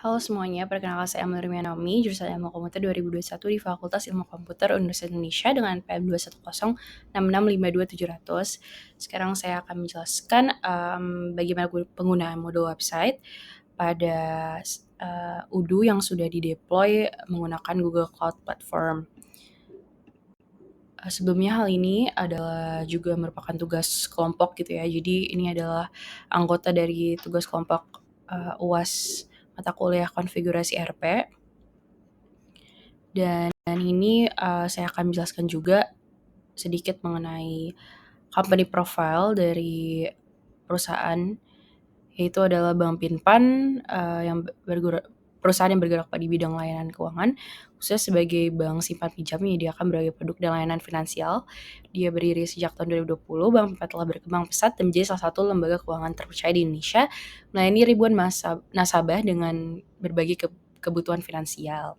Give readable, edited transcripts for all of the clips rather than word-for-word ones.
Halo semuanya, perkenalkan saya Amelia Naomi, jurusan Ilmu Komputer 2021 di Fakultas Ilmu Komputer Universitas Indonesia dengan PM 21066527700. Sekarang saya akan menjelaskan bagaimana penggunaan modul website pada Udu yang sudah dideploy menggunakan Google Cloud Platform. Sebelumnya hal ini adalah juga merupakan tugas kelompok gitu ya. Jadi ini adalah anggota dari tugas kelompok UAS mata kuliah konfigurasi RP. Dan ini saya akan menjelaskan juga sedikit mengenai company profile dari perusahaan, yaitu adalah Bank Pinpan, yang perusahaan yang bergerak di bidang layanan keuangan, khususnya sebagai bank simpan pinjam menyediakan berbagai produk dan layanan finansial. Dia berdiri sejak tahun 2020, Bank Pinpan telah berkembang pesat dan menjadi salah satu lembaga keuangan terpercaya di Indonesia, melayani ribuan nasabah dengan berbagai kebutuhan finansial.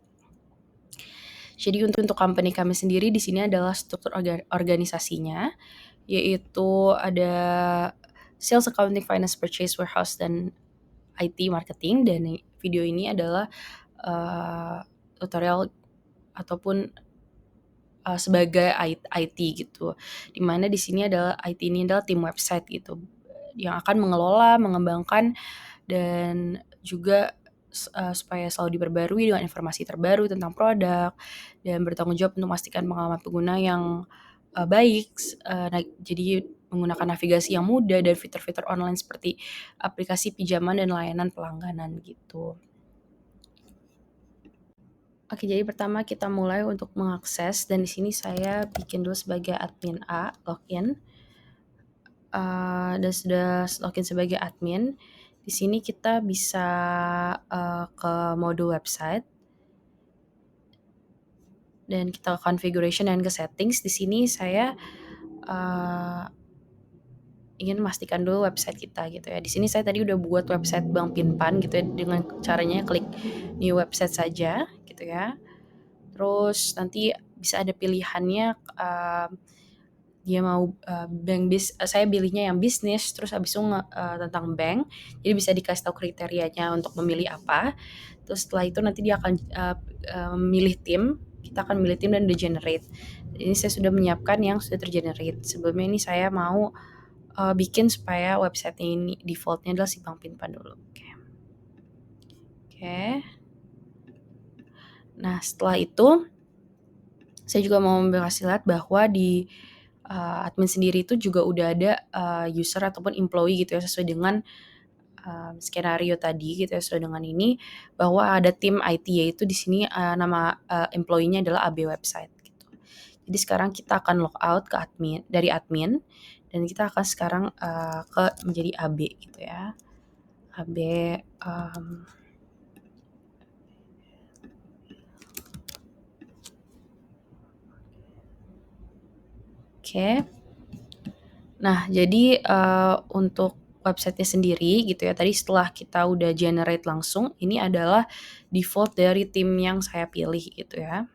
Jadi untuk company kami sendiri di sini adalah struktur organisasinya, yaitu ada sales, accounting, finance, purchase, warehouse, dan IT marketing. Dan video ini adalah tutorial ataupun sebagai IT gitu. Dimana di sini adalah IT ini adalah tim website gitu, yang akan mengelola, mengembangkan, dan juga supaya selalu diperbarui dengan informasi terbaru tentang produk dan bertanggung jawab untuk memastikan pengalaman pengguna yang baik. Jadi menggunakan navigasi yang mudah dan fitur-fitur online seperti aplikasi pinjaman dan layanan pelangganan gitu. Oke, jadi pertama kita mulai untuk mengakses, dan di sini saya bikin dulu sebagai admin A, login. Dan sudah login sebagai admin, di sini kita bisa ke mode website dan kita configuration dan ke settings. Di sini saya ingin memastikan dulu website kita gitu ya. Di sini saya tadi udah buat website Bank Pinpan gitu ya, dengan caranya klik new website saja gitu ya. Terus nanti bisa ada pilihannya, dia mau saya pilihnya yang bisnis, terus habis itu tentang bank. Jadi bisa dikasih tahu kriterianya untuk memilih apa. Terus setelah itu nanti dia akan memilih tim. Kita akan milih tim dan generate. Ini saya sudah menyiapkan yang sudah tergenerate. Sebelumnya ini saya mau bikin supaya website ini defaultnya adalah si Bank Pinpan dulu. Oke. Nah setelah itu saya juga mau kasih lihat bahwa di admin sendiri itu juga udah ada user ataupun employee gitu ya, sesuai dengan skenario tadi gitu ya, sesuai dengan ini bahwa ada tim IT, yaitu di sini nama employee-nya adalah AB website gitu. Jadi sekarang kita akan log out ke dari admin, dan kita akan sekarang ke menjadi AB gitu ya. AB Oke. Nah, jadi untuk websitenya sendiri gitu ya, tadi setelah kita udah generate langsung, ini adalah default dari tim yang saya pilih gitu ya.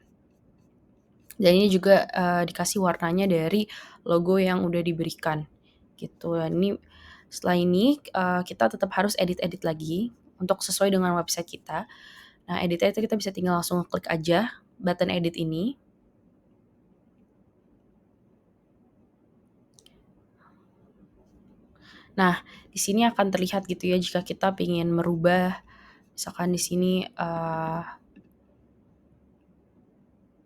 Dan ini juga dikasih warnanya dari logo yang udah diberikan gitu. Dan ini setelah ini kita tetap harus edit-edit lagi untuk sesuai dengan website kita. Nah, editnya itu kita bisa tinggal langsung klik aja button edit ini. Nah, di sini akan terlihat gitu ya jika kita ingin merubah, misalkan di sini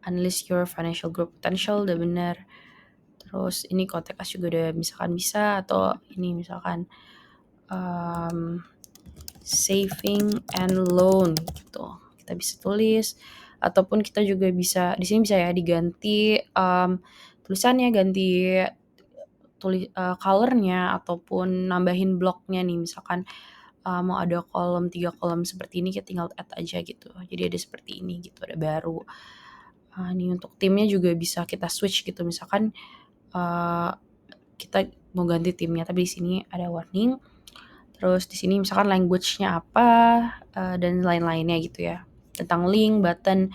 unleash your financial growth potential, udah benar. Terus ini contact us juga udah misalkan bisa, atau ini misalkan saving and loan gitu. Kita bisa tulis, ataupun kita juga bisa di sini bisa ya diganti tulisannya, ganti color-nya, ataupun nambahin bloknya nih, misalkan mau ada kolom 3 kolom seperti ini, kita tinggal add aja gitu. Jadi ada seperti ini gitu, ada baru. Ini untuk timnya juga bisa kita switch gitu, misalkan kita mau ganti timnya, tapi di sini ada warning. Terus di sini misalkan language-nya apa dan lain-lainnya gitu ya. Tentang link, button.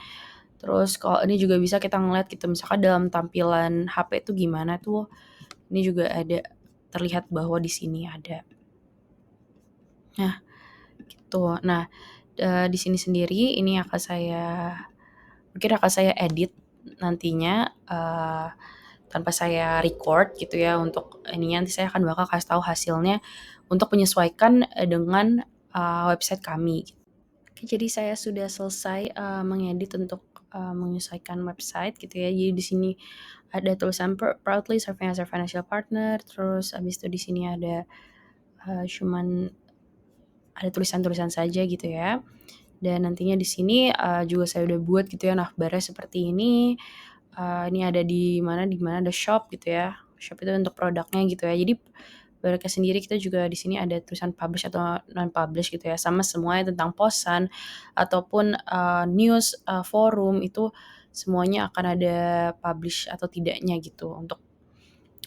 Terus kalau ini juga bisa kita ngeliat gitu, misalkan dalam tampilan HP itu gimana tuh. Ini juga ada terlihat bahwa di sini ada. Nah, gitu. Nah, di sini sendiri ini mungkin akan saya edit nantinya, tanpa saya record gitu ya untuk ininya, nanti saya akan bakal kasih tahu hasilnya untuk menyesuaikan, dengan, website kami. Oke, jadi saya sudah selesai, mengedit untuk, menyesuaikan website gitu ya. Jadi di sini ada tulisan proudly serving as a financial partner, terus habis itu di sini ada, cuman ada tulisan-tulisan saja gitu ya. Dan nantinya di sini, juga saya udah buat gitu ya navbarnya seperti ini, ini ada di mana ada shop gitu ya, shop itu untuk produknya gitu ya. Jadi produknya sendiri kita juga di sini ada tulisan publish atau non-publish gitu ya, sama semuanya tentang posan ataupun, news, forum itu semuanya akan ada publish atau tidaknya gitu untuk,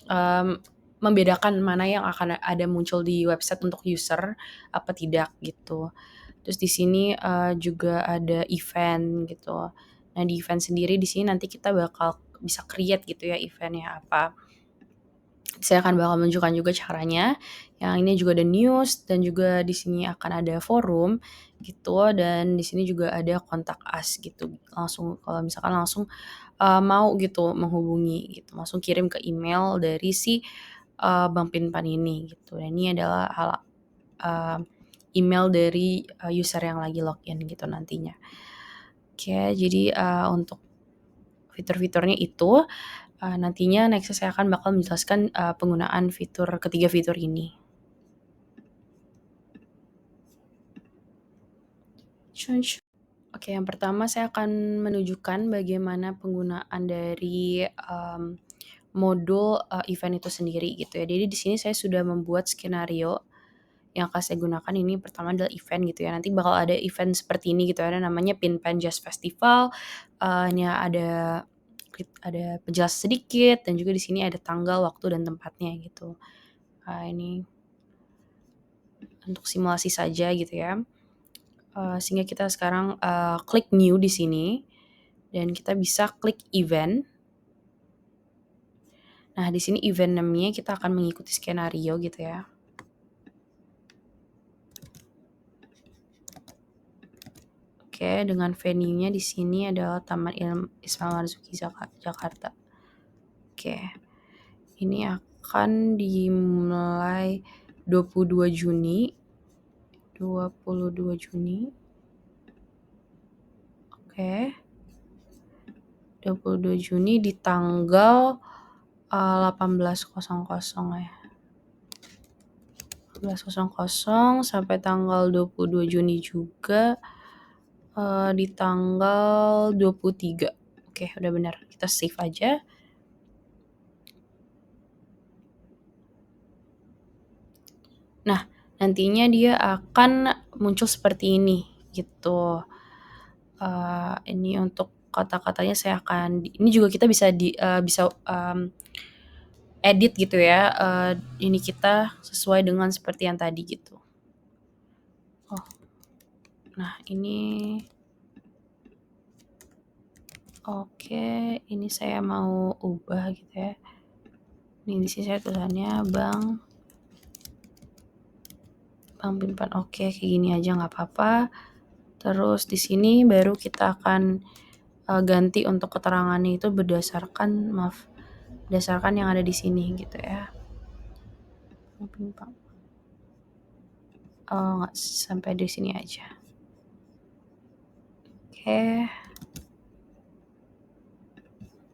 mmm, membedakan mana yang akan ada muncul di website untuk user, apa tidak gitu. Terus di sini, juga ada event gitu. Nah, di event sendiri di sini nanti kita bakal bisa create gitu ya event-nya apa. Saya akan bakal menunjukkan juga caranya. Yang ini juga ada news dan juga di sini akan ada forum gitu dan di sini juga ada kontak us gitu. Langsung kalau misalkan langsung, mau gitu menghubungi gitu, langsung kirim ke email dari si, Bank Pinpan ini gitu. Dan ini adalah eee, email dari, user yang lagi login gitu nantinya. Oke, jadi, untuk fitur-fiturnya itu, nantinya next saya akan bakal menjelaskan, penggunaan ketiga fitur ini. Oke, yang pertama saya akan menunjukkan bagaimana penggunaan dari, modul, event itu sendiri gitu ya. Jadi di sini saya sudah membuat skenario yang akan saya gunakan ini pertama adalah event gitu ya. Nanti bakal ada event seperti ini gitu, ada namanya Pinpan Jazz Festival, ini ada penjelasan sedikit dan juga di sini ada tanggal, waktu, dan tempatnya gitu. Ini untuk simulasi saja gitu ya. Sehingga kita sekarang, klik new di sini dan kita bisa klik event. Nah, di sini event name-nya kita akan mengikuti skenario gitu ya. Oke, dengan venue-nya di sini adalah Taman Ismail Marzuki Jakarta. Oke, ini akan dimulai 22 Juni. 22 Juni. Oke. 22 Juni di tanggal 18.00 ya. 18.00 sampai tanggal 22 Juni juga di tanggal 23. Oke, udah benar. Kita save aja. Nah, nantinya dia akan muncul seperti ini gitu. Ini untuk kata-katanya saya akan ini juga kita bisa, edit gitu ya, ini kita sesuai dengan seperti yang tadi gitu. Oh, nah ini oke, ini saya mau ubah gitu ya. Ini di sini saya tulisannya Bank Pinpan, oke kayak gini aja nggak apa-apa. Terus di sini baru kita akan, ganti untuk keterangannya itu berdasarkan yang ada di sini gitu ya. Bank Pinpan. Oh, nggak sampai di sini aja. Oke.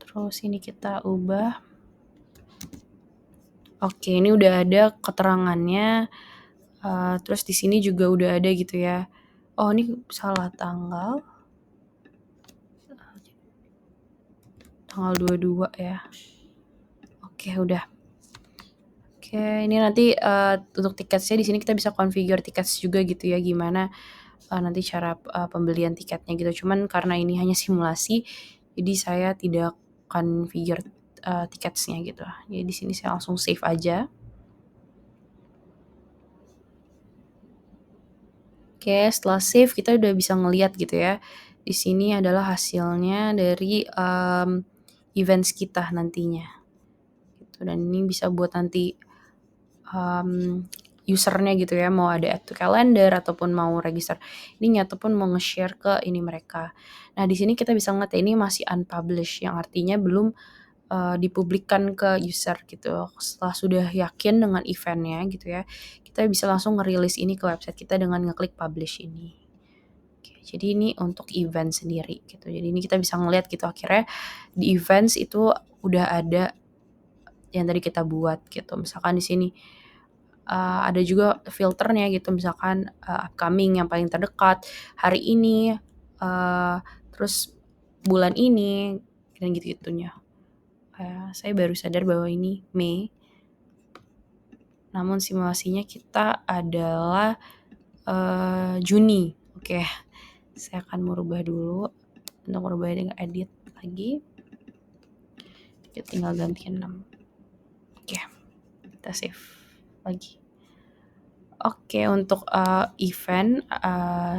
Terus ini kita ubah. Oke, ini udah ada keterangannya, terus di sini juga udah ada gitu ya. Oh, ini salah tanggal. Tanggal 22 ya. Oke, udah. Oke, ini nanti, untuk tiketnya di sini kita bisa configure tiket juga gitu ya, gimana, nanti cara, pembelian tiketnya gitu. Cuman karena ini hanya simulasi, jadi saya tidak configure, tiketnya gitu. Jadi di sini saya langsung save aja. Oke, setelah save kita udah bisa ngelihat gitu ya. Di sini adalah hasilnya dari, events kita nantinya, gitu. Dan ini bisa buat nanti, usernya gitu ya, mau ada add to calendar ataupun mau register ininya ataupun mau nge-share ke ini mereka. Nah, di sini kita bisa ngeliat ya ini masih unpublished yang artinya belum dipublikkan ke user gitu. Setelah sudah yakin dengan event-nya gitu ya, kita bisa langsung ngerilis ini ke website kita dengan ngeklik publish ini. Oke, jadi ini untuk event sendiri gitu. Jadi ini kita bisa ngeliat gitu akhirnya di events itu udah ada yang tadi kita buat gitu. Misalkan di sini ada juga filternya gitu, misalkan upcoming yang paling terdekat, hari ini, terus bulan ini, dan gitu-gitunya. Saya baru sadar bahwa ini Mei, namun simulasinya kita adalah Juni. Oke, saya akan merubah dulu. Untuk merubah dengan edit lagi, kita tinggal ganti 6. Oke, kita save lagi. Oke, untuk event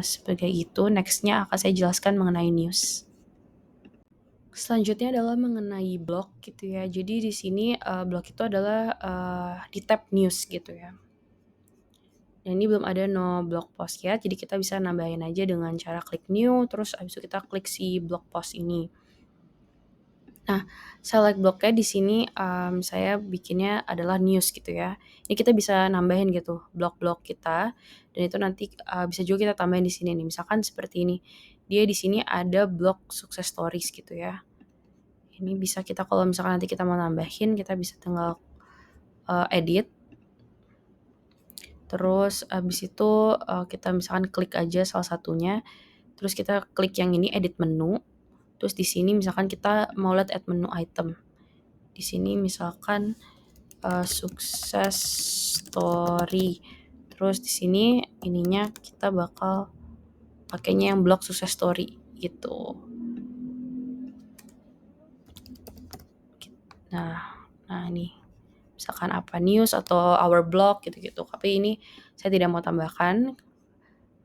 sebagai itu, nextnya akan saya jelaskan mengenai news. Selanjutnya adalah mengenai blog gitu ya. Jadi di sini blog itu adalah di tab news gitu ya. Dan ini belum ada no blog post ya, jadi kita bisa nambahin aja dengan cara klik new, terus abis itu kita klik si blog post ini. Nah, select blognya di sini saya bikinnya adalah news gitu ya. Ini kita bisa nambahin gitu blog-blog kita, dan itu nanti bisa juga kita tambahin di sini nih. Misalkan seperti ini, dia di sini ada blog success stories gitu ya. Ini bisa kita kalau misalkan nanti kita mau nambahin, kita bisa tinggal edit. Terus abis itu kita misalkan klik aja salah satunya, terus kita klik yang ini edit menu. Terus di sini misalkan kita mau lihat add menu item. Di sini misalkan success story. Terus di sini ininya kita bakal pakainya yang blog success story gitu. Nah ini misalkan apa news atau our blog gitu-gitu. Tapi ini saya tidak mau tambahkan.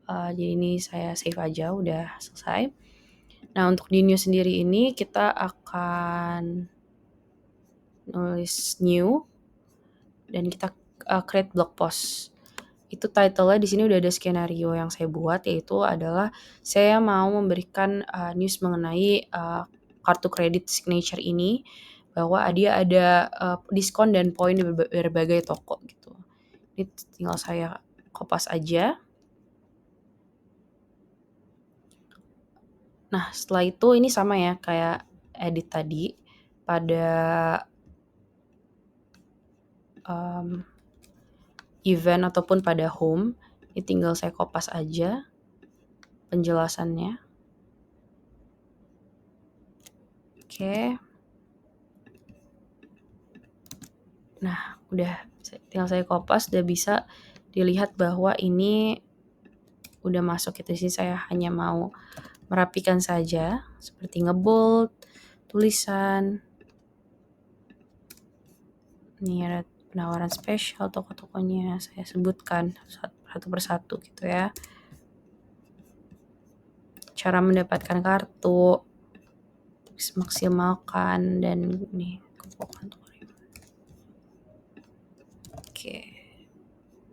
Jadi ini saya save aja, udah selesai. Nah, untuk di news sendiri ini kita akan nulis new dan kita create blog post. Itu title-nya di sini udah ada skenario yang saya buat, yaitu adalah saya mau memberikan news mengenai kartu kredit signature ini bahwa dia ada diskon dan poin di berbagai toko gitu. Ini tinggal saya kopas aja. Nah, setelah itu ini sama ya kayak edit tadi pada event ataupun pada home. Ini tinggal saya kopas aja penjelasannya. Oke. Nah, udah tinggal saya kopas, udah bisa dilihat bahwa ini udah masuk gitu. Di sini saya hanya mau merapikan saja seperti ngebold tulisan. Ini ada penawaran spesial toko-tokonya, saya sebutkan satu persatu gitu ya. Cara mendapatkan kartu, maksimalkan, dan nih kepokan.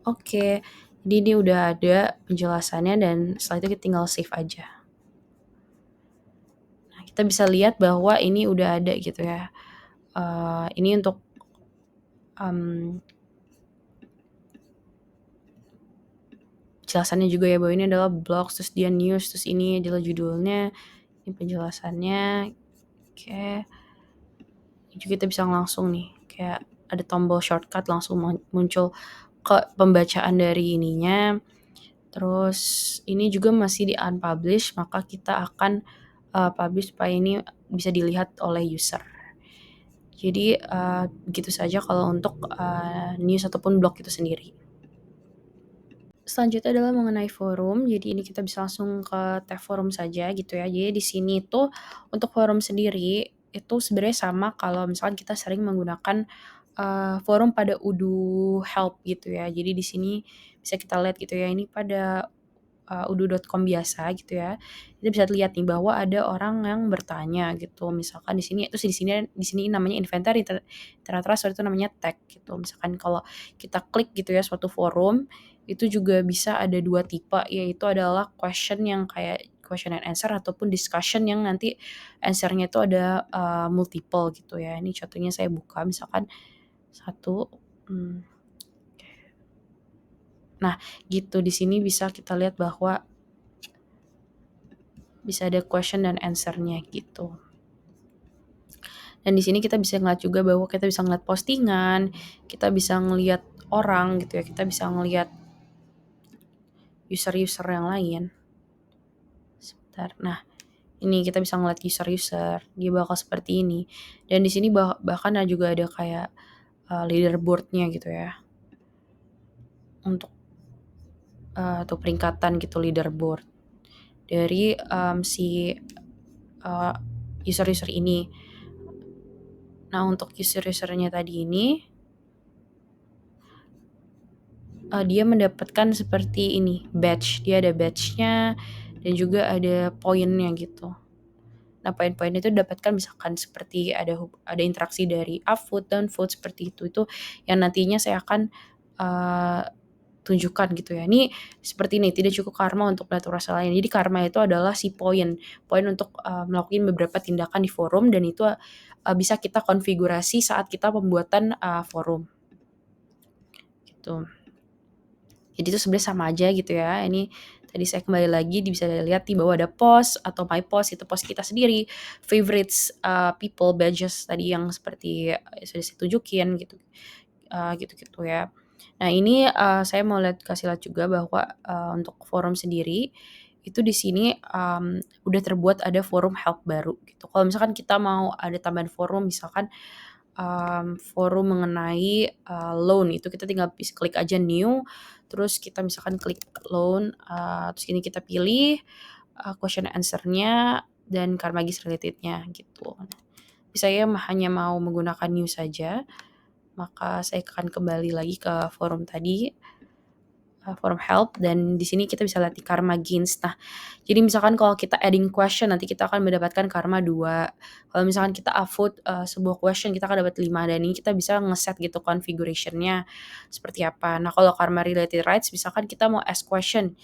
Oke, jadi ini udah ada penjelasannya dan setelah itu kita tinggal save aja. Nah, kita bisa lihat bahwa ini udah ada gitu ya. Ini untuk jelasannya juga ya, bahwa ini adalah blog, terus dia news, terus ini adalah judulnya, ini penjelasannya. Oke, ini juga kita bisa langsung nih, kayak ada tombol shortcut langsung muncul ke pembacaan dari ininya. Terus ini juga masih di unpublish, maka kita akan publish supaya ini bisa dilihat oleh user. Jadi begitu saja kalau untuk news ataupun blog itu sendiri. Selanjutnya adalah mengenai forum. Jadi ini kita bisa langsung ke tab forum saja gitu ya. Jadi di sini tuh untuk forum sendiri itu sebenarnya sama kalau misalkan kita sering menggunakan forum pada Udu Help gitu ya. Jadi di sini bisa kita lihat gitu ya. Ini pada udu.com biasa gitu ya, kita bisa lihat nih bahwa ada orang yang bertanya gitu. Misalkan di sini terus di sini namanya inventory, ternyata soal itu namanya tag gitu. Misalkan kalau kita klik gitu ya suatu forum, itu juga bisa ada 2 tipe, yaitu adalah question yang kayak question and answer ataupun discussion yang nanti answer-nya itu ada, multiple gitu ya. Ini contohnya saya buka misalkan satu, nah gitu di sini bisa kita lihat bahwa bisa ada question dan answer-nya gitu. Dan di sini kita bisa ngeliat juga bahwa kita bisa ngeliat postingan, kita bisa ngeliat orang gitu ya, kita bisa ngeliat user-user yang lain. Sebentar. Nah, ini kita bisa ngeliat user-user, dia bakal seperti ini. Dan di sini bahkan juga ada kayak leaderboard-nya gitu ya. Untuk atau peringkatan gitu leaderboard dari si user-user ini. Nah, untuk user-usernya tadi ini dia mendapatkan seperti ini, badge. Dia ada badge-nya dan juga ada poinnya gitu. Nah, poin-poin itu didapatkan misalkan seperti ada interaksi dari upvote, downvote seperti itu. Itu yang nantinya saya akan tunjukkan gitu ya. Ini seperti ini, tidak cukup karma untuk melihat rasa lain. Jadi karma itu adalah si poin untuk melakukan beberapa tindakan di forum dan itu bisa kita konfigurasi saat kita pembuatan forum gitu. Jadi itu sebenarnya sama aja gitu ya. Ini tadi saya kembali lagi bisa lihat di bawah ada post atau my post, itu post kita sendiri, favorites people badges tadi yang seperti sudah saya tunjukin gitu. Gitu-gitu ya. Nah, ini saya mau kasih lihat juga bahwa untuk forum sendiri itu di sini udah terbuat ada forum help baru gitu. Kalau misalkan kita mau ada tambahan forum misalkan forum mengenai loan, itu kita tinggal klik aja new, terus kita misalkan klik loan, terus ini kita pilih question answer-nya dan Karmagis related-nya gitu. Saya hanya mau menggunakan new saja, maka saya akan kembali lagi ke forum tadi, forum help, dan di sini kita bisa lihat di karma gains. Nah, jadi misalkan kalau kita adding question nanti kita akan mendapatkan karma 2. Kalau misalkan kita upvote sebuah question kita akan dapat 5 dan ini kita bisa ngeset gitu configuration-nya seperti apa. Nah, kalau karma related rights misalkan kita mau ask question,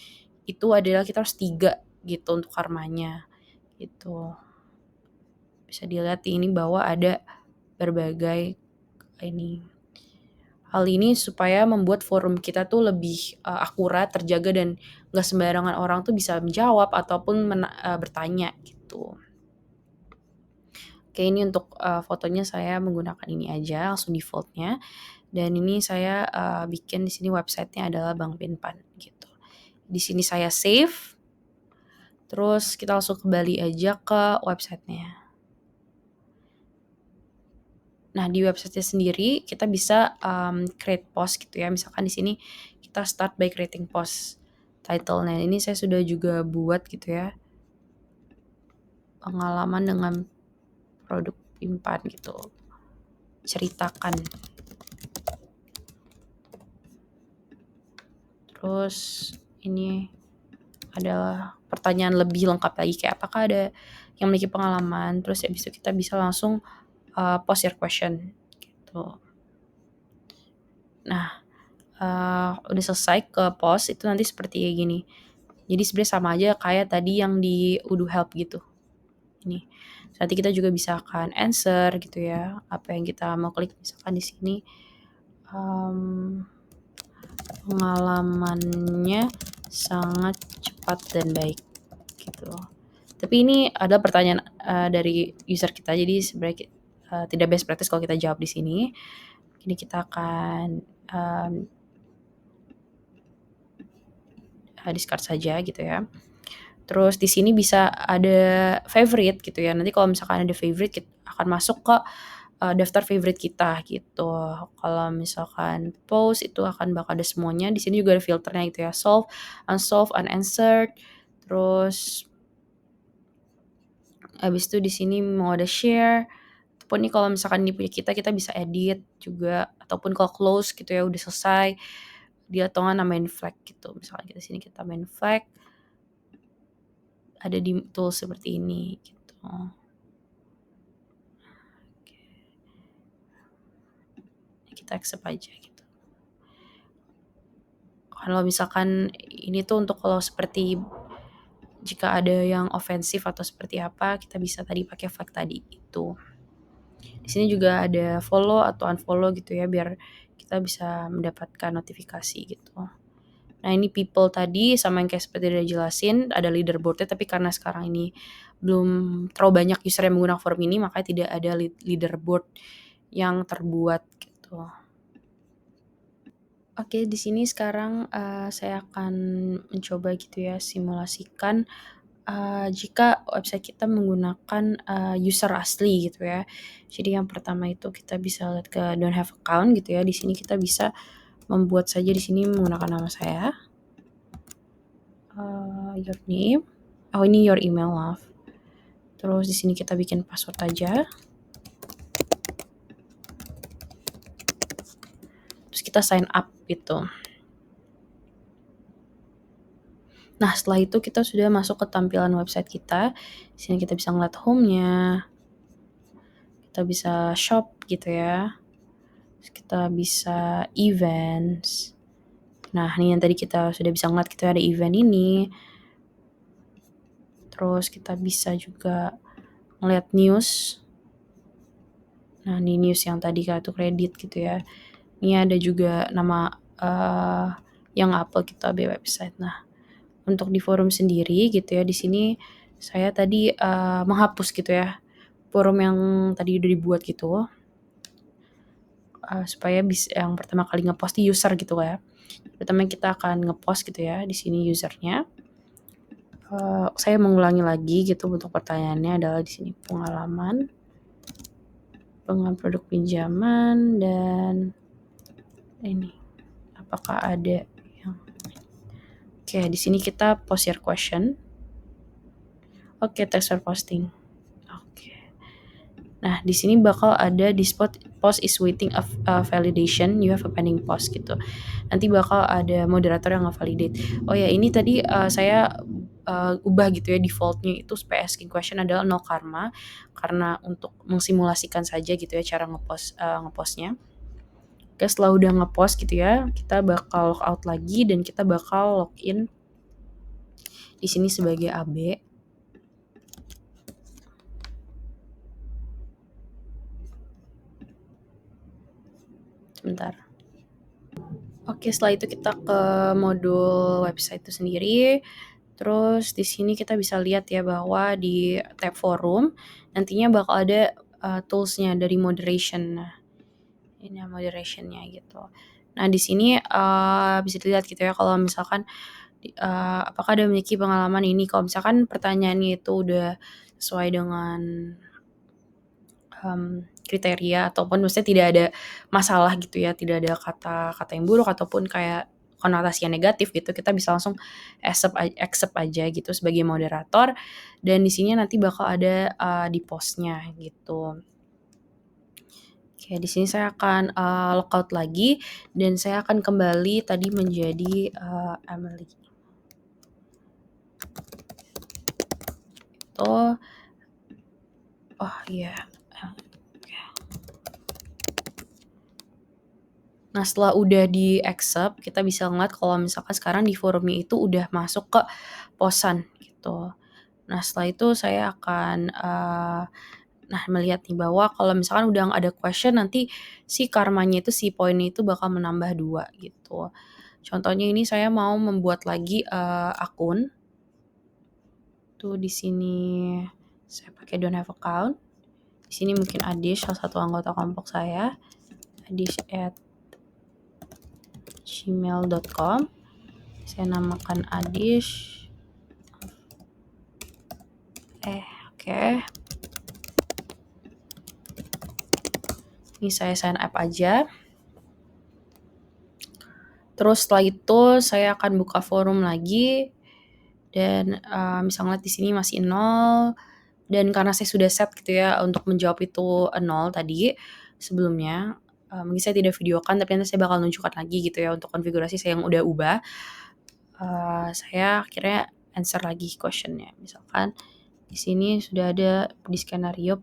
itu adalah kita harus 3 gitu untuk karmanya gitu. Bisa dilihat di ini bahwa ada berbagai ini. Hal ini supaya membuat forum kita tuh lebih akurat, terjaga dan nggak sembarangan orang tuh bisa menjawab ataupun bertanya gitu. Oke, ini untuk fotonya saya menggunakan ini aja langsung defaultnya. Dan ini saya bikin di sini websitenya adalah Bank Pinpan gitu. Di sini saya save. Terus kita langsung kembali aja ke websitenya. Nah, di website sendiri kita bisa create post gitu ya. Misalkan di sini kita start by creating post title. Nah, ini saya sudah juga buat gitu ya. Pengalaman dengan produk Pinpan gitu. Ceritakan. Terus ini adalah pertanyaan lebih lengkap lagi kayak apakah ada yang memiliki pengalaman. Terus habis itu kita bisa langsung post your question gitu. Nah, udah selesai ke post itu nanti seperti kayak gini. Jadi sebenarnya sama aja kayak tadi yang di Udu Help gitu. Ini. Nanti kita juga bisa akan answer gitu ya. Apa yang kita mau klik misalkan di sini pengalamannya sangat cepat dan baik gitu. Tapi ini ada pertanyaan dari user kita. Jadi sebenarnya tidak best practice kalau kita jawab di sini. Ini kita akan discard saja gitu ya. Terus di sini bisa ada favorite gitu ya. Nanti kalau misalkan ada favorite kita akan masuk ke daftar favorite kita gitu. Kalau misalkan post itu akan bakal ada semuanya. Di sini juga ada filternya gitu ya. Solve, unsolved, unanswered. Terus habis itu di sini mau ada share. Ataupun nih kalau misalkan ini punya kita bisa edit juga. Ataupun kalau close gitu ya udah selesai. Dia atau nggak namain flag gitu. Misalkan kita sini kita main flag. ada di tools seperti ini gitu. Kita accept aja gitu. Kalau misalkan ini tuh untuk kalau seperti jika ada yang ofensif atau seperti apa, kita bisa tadi pakai flag tadi itu. Di sini juga ada follow atau unfollow gitu ya, biar kita bisa mendapatkan notifikasi gitu. Nah ini people tadi sama yang kayak seperti udah jelasin, ada leaderboardnya, tapi karena sekarang ini belum terlalu banyak user yang menggunakan form ini, makanya tidak ada leaderboard yang terbuat gitu. Oke, di sini sekarang saya akan mencoba gitu ya simulasikan jika website kita menggunakan user asli gitu ya. Jadi yang pertama itu kita bisa lihat ke don't have account gitu ya. Di sini kita bisa membuat saja di sini menggunakan nama saya, your name, oh ini your email maaf. Terus di sini kita bikin password aja. Terus kita sign up gitu. Nah, setelah itu kita sudah masuk ke tampilan website kita. Di sini kita bisa ngeliat home-nya. Kita bisa shop gitu ya. Terus kita bisa events. Nah, ini yang tadi kita sudah bisa ngeliat gitu ada event ini. Terus kita bisa juga ngeliat news. Nah, ini news yang tadi kartu kredit gitu ya. Ini ada juga nama yang upload kita di website. Nah, untuk di forum sendiri gitu ya, di sini saya tadi menghapus gitu ya forum yang tadi udah dibuat gitu, supaya bisa yang pertama kali ngepost di user gitu ya. Pertama kita akan ngepost gitu ya di sini usernya. Saya mengulangi lagi gitu untuk pertanyaannya adalah di sini pengalaman produk pinjaman dan ini apakah ada yang oke di sini kita post your question. Oke, thanks for posting. Oke. Nah, di sini bakal ada this post is waiting a validation, you have a pending post gitu. Nanti bakal ada moderator yang nge-validate. Oh ya, ini tadi saya ubah gitu ya defaultnya itu supaya asking question adalah no karma karena untuk mensimulasikan saja gitu ya cara ngepostnya. Oke, setelah udah ngepost gitu ya, kita bakal log out lagi dan kita bakal login di sini sebagai AB. Sebentar. Oke, setelah itu kita ke modul website itu sendiri. Terus di sini kita bisa lihat ya bahwa di tab forum nantinya bakal ada tools-nya dari moderation. Nah, ini moderationnya gitu. Nah, di sini bisa dilihat gitu ya kalau misalkan apakah ada memiliki pengalaman ini. Kalau misalkan pertanyaannya itu udah sesuai dengan kriteria ataupun maksudnya tidak ada masalah gitu ya, tidak ada kata-kata yang buruk ataupun kayak konotasi yang negatif gitu, kita bisa langsung accept aja gitu sebagai moderator dan di sini nanti bakal ada di post-nya gitu. Oke, di sini saya akan logout lagi dan saya akan kembali tadi menjadi Emily. Oh iya. Nah, setelah udah di-accept, kita bisa ngeliat kalau misalkan sekarang di forumnya itu udah masuk ke posan gitu. Nah, setelah itu saya akan melihat nih bahwa kalau misalkan udah ada question nanti si karmanya itu, si poinnya itu bakal menambah 2 gitu. Contohnya ini saya mau membuat lagi akun. Tuh di sini saya pakai don't have account. Di sini mungkin Adish salah satu anggota kelompok saya. adish@gmail.com. Saya namakan Adish. Oke. Ini saya sign up aja. Terus setelah itu saya akan buka forum lagi dan bisa ngeliat di sini masih 0 dan karena saya sudah set gitu ya untuk menjawab itu 0 tadi sebelumnya, mungkin saya tidak videokan tapi nanti saya bakal nunjukkan lagi gitu ya untuk konfigurasi saya yang udah ubah. Saya akhirnya answer lagi questionnya. Misalkan di sini sudah ada di skenario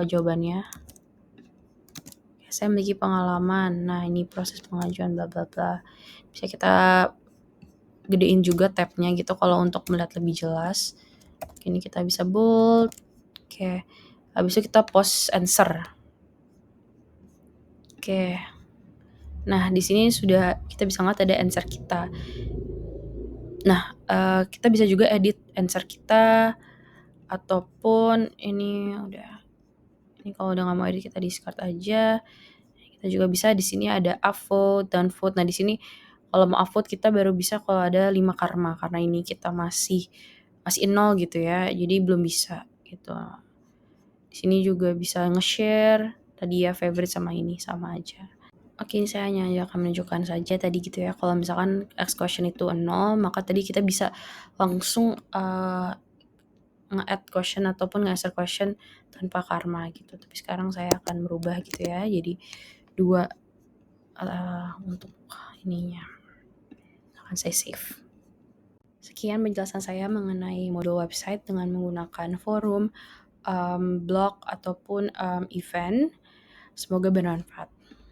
jawabannya. Saya memiliki pengalaman. Nah, ini proses pengajuan bla bla bla. Bisa kita gedein juga tabnya gitu kalau untuk melihat lebih jelas. Ini kita bisa bold. Oke. Habis itu kita post answer. Oke. Nah, di sini sudah kita bisa lihat ada answer kita. Nah, kita bisa juga edit answer kita ataupun ini udah. Ini kalau udah nggak mau edit kita discard aja. Kita juga bisa di sini ada upvote, downvote. Nah, di sini kalau mau upvote kita baru bisa kalau ada 5 karma karena ini kita masih 0 gitu ya. Jadi belum bisa gitu. Di sini juga bisa nge-share tadi ya favorite sama ini sama aja. Oke, saya hanya akan menunjukkan saja tadi gitu ya. Kalau misalkan X question itu 0, maka tadi kita bisa langsung nge-add question ataupun nge-answer question tanpa karma gitu. Tapi sekarang saya akan merubah gitu ya. Jadi 2 untuk ininya. Akan saya save. Sekian penjelasan saya mengenai modul website dengan menggunakan forum, blog ataupun event. Semoga bermanfaat.